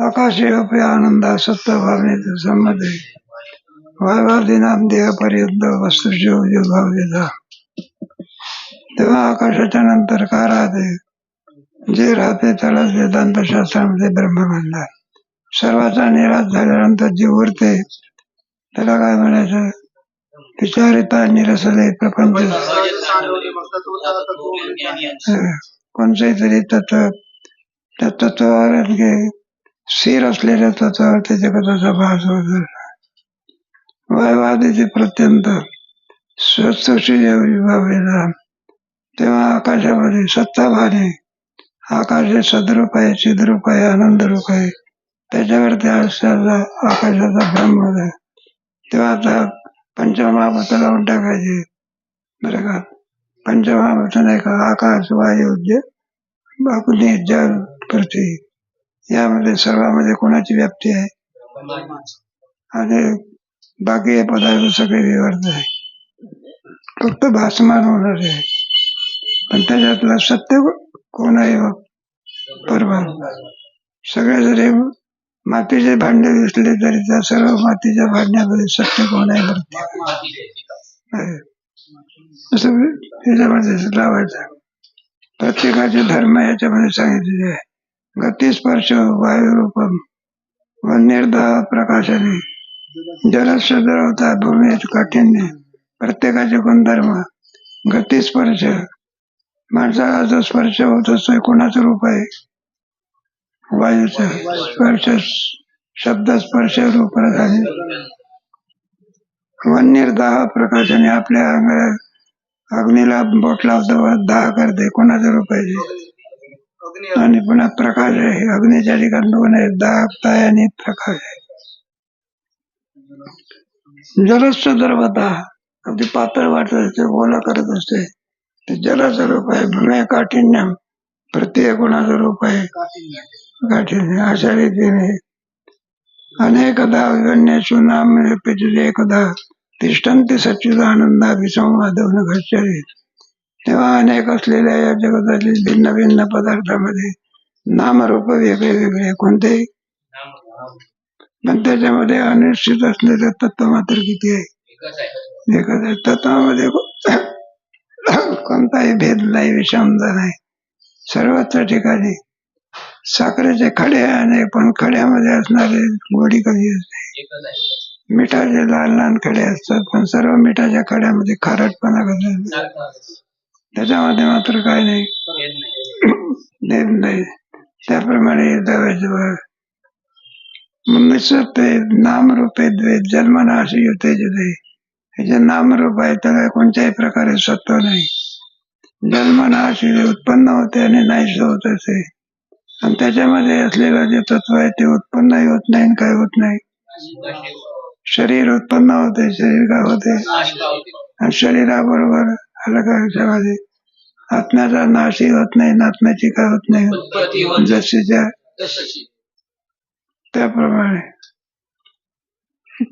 आकाशे आनंद सत्ता भावनेचा संमत वायवादीनाम देहपर्यंत वस्तुशो भाव्यता. तेव्हा आकाशाच्या नंतर काय राहते? जे राहते त्यालाच वेदांत शास्त्रामध्ये ब्रह्म म्हणतात. सर्वाचा निराश झाल्यानंतर जे उरते त्याला काय म्हणायचं? विचारिता निरसले प्रपंच. कोणत्याही तरी तत्व त्या तत्वावर स्थिर असलेल्या तत्वावर त्या जगताचा भास होत. वायवादीचे प्रत्यंत स्वस्तशी विभावेला. तेव्हा आकाशामध्ये सत्ताभाने आकाश सदरूप आहे, चिद्रूप आहे, आनंदरूप आहे. त्याच्यावरती आकाशाचा ब्रह्म आहे. तेव्हा आता पंचमहाभूत लावून टाकायचे बरं का. पंचमहाभूत नाही का? आकाश, वायू, अग्नी, जल, पृथ्वी. यामध्ये सर्वांमध्ये कोणाची व्याप्ती आहे? आणि बाकी हे पदार्थ सगळे विवर्त आहे. फक्त भासमान होणार आहे. पण त्याच्यातलं सत्य कोण आहे? परमात्मा. सगळे जरी मातीचे भांडे दिसले तरी त्या सर्व मातीच्या भांड्यामध्ये सत्य कोण आहे? असं त्याच्यामध्ये लावायचं. प्रत्येकाचे धर्म याच्यामध्ये सांगितलेले आहे. गतिस्पर्श वायुरूपम व निर्धाव प्रकाशाने जलस्य द्रवता भूमी काठिण्य. प्रत्येकाचे गुणधर्म. गतिस्पर्श माणसाला जो स्पर्श होत असतो कोणाचं रूप आहे? वायूचा. स्पर्श शब्द स्पर्श रूप आहे. व निर्धाव प्रकाशाने आपल्या अग्नीला बोट लावतो, दाह करते. कोणाचं रूप आहे? आणि पुन्हा प्रकाश आहे. अग्नीच्या ठिकाणी दोन आहे, दाहकता आणि प्रकाश आहे. जलस्य द्रवता अगदी पातळ वाटत असते, ओला करत असते, ते जलाचं रूप आहे. भूमी काठिण्य प्रत्येक गुणाचं रूप आहे काठिण्य. अशा रीतीने अनेकदा विवन्येषु नाम एकदा तिष्ठन्ति सच्चिदानंदा विसंवादोन घश्यते. तेव्हा अनेक असलेल्या या जगतातील भिन्न भिन्न पदार्थामध्ये नामरूप वेगळे वेगळे. कोणते? पण त्याच्यामध्ये अनिश्चित असलेलं तत्व मात्र किती आहे? एकच आहे. तत्वामध्ये कोणताही भेद नाही, विषमता नाही. सर्वत्र ठिकाणी साखरेचे खडे अनेक, पण खड्यामध्ये असणारे गोडी कधी असते? मिठाचे लहान लहान खडे असतात, पण सर्व मिठाच्या खड्यामध्ये खारटपणा कसा? त्याच्यामध्ये मात्र काय नाही, भेद नाही. त्याप्रमाणे नामरूपे द्वैत जन्मनाशी युते जते. हे जे नामरूप आहे त्याला कोणत्याही प्रकारे सत्व नाही. जन्मनाशी उत्पन्न होते आणि नाहीच होत असे. आणि त्याच्यामध्ये असलेलं जे तत्व आहे ते उत्पन्नही होत नाही, काय होत नाही. शरीर उत्पन्न होते, शरीर काय होते, आणि शरीराबरोबर अलग आत्म्याचा नाशही होत नाही, आत्म्याची काय होत नाही, जशीच्या त्याप्रमाणे.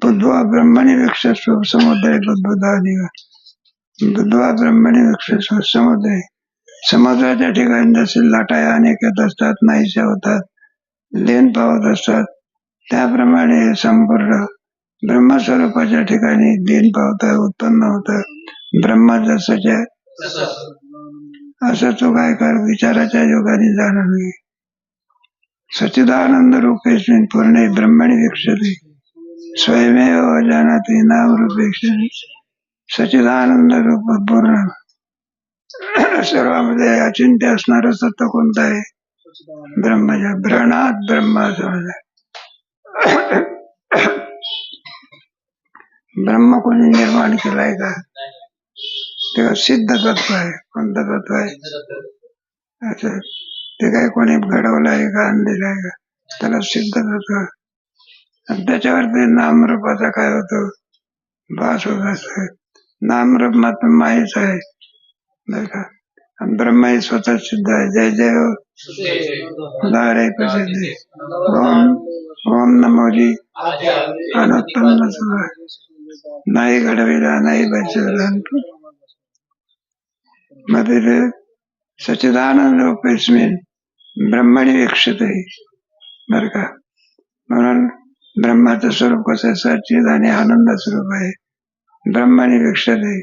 बुद्ध्वा ब्रह्मणी विक्षस्व समुद्रे बुद्बुधानी. बुद्ध्वा ब्रह्मणी विक्षस्व समुद्रे. समुद्राच्या ठिकाणी जसे लाटा अनेक येत असतात, नाहीशा होतात, लेन पावत असतात, त्याप्रमाणे संपूर्ण ब्रह्मस्वरूपाच्या ठिकाणी लेन पावत उत्पन्न होत. ब्रह्म जसंच्या असं तो काय कर विचाराच्या योगाने जाणून. सच्चिदानंद रूपेस्मिन् पूर्णे ब्रह्मणि वीक्षते स्वयमेव जानाति नाम रूपेक्षते. सच्चिदानंद रूप पूर्ण सर्वांमध्ये अचिंत्य असणारं सत्य कोणतं आहे? ब्रह्मच्या. ब्रणात ब्रह्म समजा. ब्रह्म कोणी निर्माण केलाय का? ते सिद्ध तत्व आहे. कोणतं तत्व आहे? असं ते काय कोणी घडवलं आहे का, आणलेलं आहे का? त्याला सिद्ध तत्व. आणि त्याच्यावर ते नामरूपाचा काय होतो? भास होत असतो. नामरूप मात्र माहीच आहे बरं का. आणि ब्रह्मही स्वतः सिद्ध आहे. जय जय उदारे प्रसिद्धी. ओम नमोजी अनुत्तम नाही घडविला नाही बचला. मध्ये सच्चिदानंद रूपेस्मिन् ब्रह्मणि वीक्षते बरं का. म्हणून ब्रह्माचं स्वरूप कसं सच्चिद आणि आनंद स्वरूप आहे. ब्रह्माने विक्षते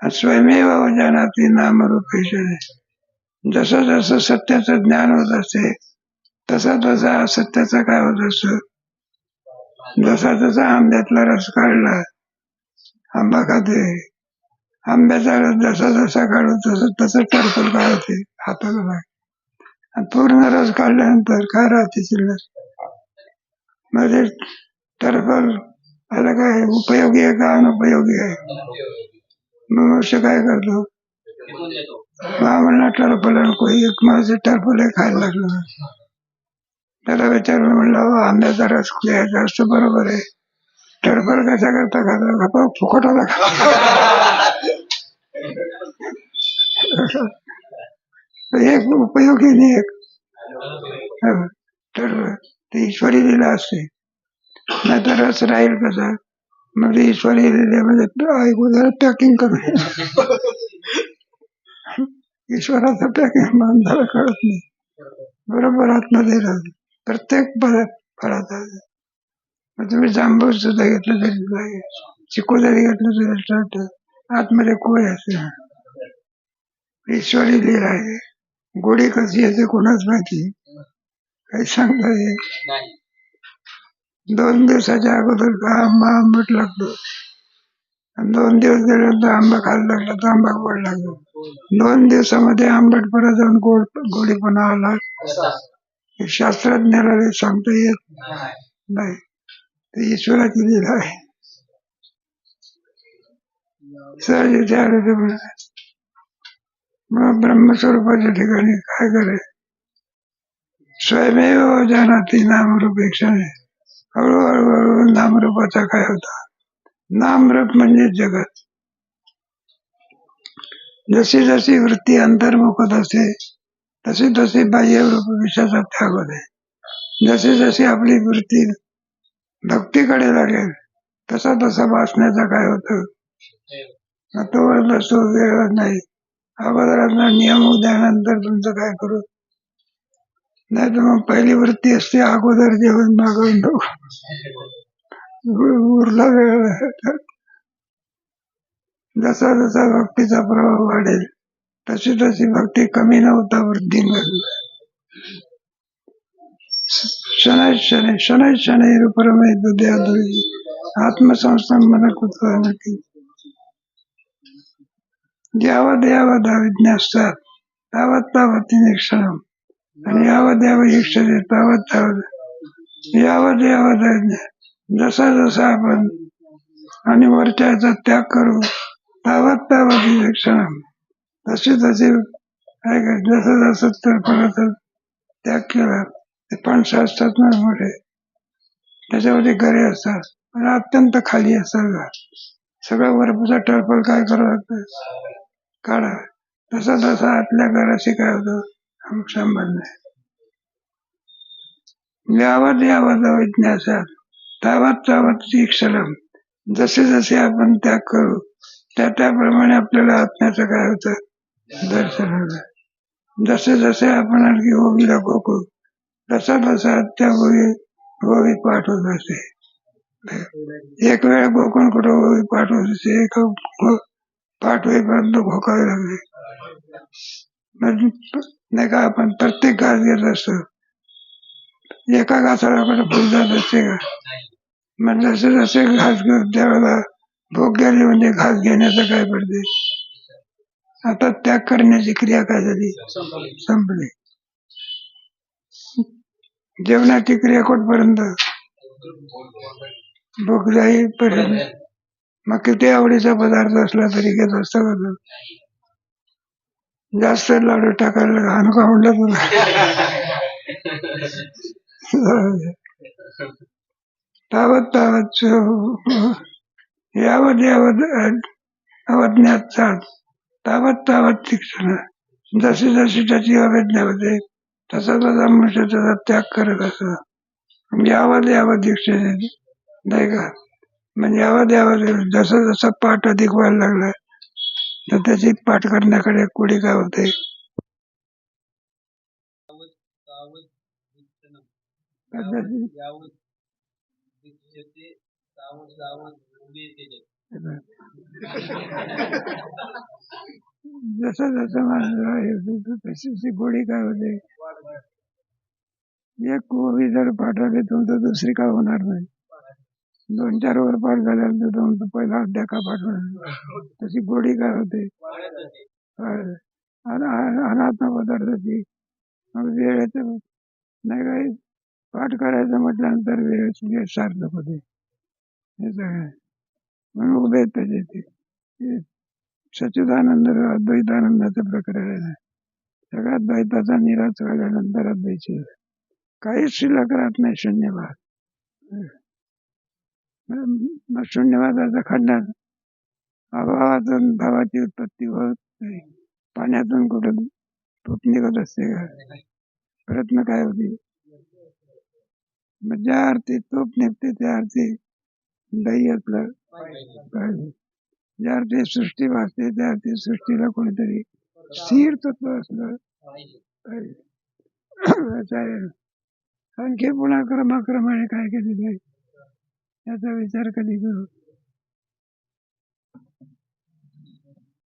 स्वयमेव जानाति नामरूपेशने. जसं जसं सत्याचं ज्ञान होत असते तसा तसा असत्याचा काय होत असतो. जसा जसा आंब्यातला रस काढला, आंबा खाते, आंब्याचा रस जसा जसा काढू तसं तसं टरफल काय होते हाताला. आणि पूर्ण रस काढल्यानंतर काय राहते शिल्लक. म्हणजे टरफल आता काय उपयोगी आहे का अनुपयोगी आहे. मनुष्य काय करतो, म्हणला टरफल नको, एक माणूस टरफल खायला लागलं. त्याला विचारून म्हणलं आंब्याचा रस घ्यायचा असतो बरोबर आहे, टरफल कशा करता खाता फुकट होता एक उपयोगी नाही एक टरफल ते ईश्वरी दिला असते. नाही तर रस राहील कसा. मग ईश्वरी दिल्यामध्ये अगोदर पॅकिंग करून ईश्वराचं पॅकिंग माणसाला कळत नाही. बरोबर आतमध्ये राहते प्रत्येक फळाचा. मग तुम्ही जांभूळ सुद्धा घेतलं तरी, चिकू जरी घेतलं तरी स्टार्ट आतमध्ये कोय असते. ईश्वरी लीला आहे. गोडी कशी येते कोणाच माहिती, काही सांगता येईल. 2 दिवसाच्या अगोदर आंबा आंबट लागतो, 2 दिवस गेल्यानंतर आंबा खायला लागला तर आंबा गोड लागतो. 2 दिवसामध्ये आंबट परत जाऊन गोडीपणा आला. शास्त्रज्ञाला सांगता येत नाही. ते ईश्वराची लीला आहे. सहज मग ब्रह्मस्वरूपाच्या ठिकाणी काय करे. स्वयमेव जानाति नामरूपेक्षणे. हळूहळू हळूहळू नामरूपाचा काय होता. नामरूप म्हणजे जगत. जशी जशी वृत्ती अंतर्मुख होत असते तशी तशी बाह्य रूप विषयाचा त्याग होते. जशी जशी आपली वृत्ती भक्तीकडे लागेल तसा तसा वाचण्याचा काय होतं. तो वेळ नाही. अगोदरांना नियम उद्यानंतर तुमचं काय करू. नाही तर मग पहिली वृत्ती असते अगोदर जेवण मागवून उरला वेळ. जसा जसा भक्तीचा प्रभाव वाढेल तशी तशी भक्ती कमी नव्हता वृद्धी घडली. शनै शनै शनै शनै परमे दुर्यादुरी आत्मसंस्थान मन कुतवाना की. यावत यावत अविज्ञास्तात तावत तावत निक्षणम. आणि यावत यावत इक्षते तावत तावत यावत यावत अज्ञान. जसा जसा आपण आणि वरच्याचा त्याग करू तावत तावत निक्षणम. तशी तशी जसं जसं तर परत त्याग केला. ते पाणसं असतात ना मोठे, त्याच्यामध्ये गरे असतात पण अत्यंत खाली असतात. सगळं वरचा टरफल काय करावं लागतं काढा. तसा तसा आतल्या घराशी काय होतं अमुक संबंध. यावत यावत अविज्ञासात तावत तावत तीक्षणम. जसे जसे आपण त्याग करू त्याप्रमाणे आपल्याला आत्म्याचं काय होतं दर्शन होतं. जसे जसे आपण आणखी होळीला गोकू तसा तसा त्या होळी पाठ होत असते. एक वेळ गोकून कुठं होळी पाठ होत असते. पाठ होईपर्यंत घोकावे लागले नाही का. आपण प्रत्येक घास घेत असतो. एका घासाला आपण फुल जात असते का. मग जसे जसे घास घेऊ त्यावेळेला भूक गेली म्हणजे घास घेण्याचं काय पडते. आता त्याग करण्याची क्रिया काय झाली संपली. जेवणाची क्रिया कुठपर्यंत भूक जाईपर्यंत. मग किती आवडीचा पदार्थ असला तरी घेत असता का. जास्त लाडू टाकायला घाण का म्हणलं तुला. तावत तावत यावत यावत अवज्ञात तावत तावत शिक्षण. जशी जशी त्याची अवज्ञा होते तसा तसा मनुष्य त्याचा त्याग करत असतो. यावत यावत दीक्षेने नाही का. म्हणजे यावत यावत जसं जसं पाठ अधिक व्हायला लागला तर त्याची पाठ करण्याकडे कुणी काय होते. जसं जसं माणसाला हे होतं, तशी ती गोडी काय होते. एक ओवी जर पाठवली तुमचं दुसरी का होणार नाही. 2-4 वर पाठ झाल्यानंतर तुमचं पहिला अध्याय का पाठवणार, तशी गोडी काय होते. अनात्म पदार्थाची मग वेळेचं नाही काही पाठ करायचं म्हटल्यानंतर वेळ सार्थक होते. हे सगळं म्हणून उभे त्याचे ते सच्चिदानंद अद्वैतानंदाचं प्रकरण आहे. सगळ्यात द्वैताचा निराश झाल्यानंतर अद्वैत काहीच शिल्लक राहत नाही. शून्यवाद. मग शून्यवादाचा खंडन अभावातून भावाची उत्पत्ती होत नाही. पाण्यातून कुठं तूप निघत असते का. प्रयत्न काय होती. मग ज्या अर्थी तूप निघते त्या अर्थी दही असलं पाहिजे. ज्या अर्थी सृष्टी वाचते त्या अर्थी सृष्टीला कोणीतरी स्थिर तत्व असलं पाहिजे. आणखी पुन्हा क्रमाक्रमाने काय केलेलं आहे याचा विचार कधी करू.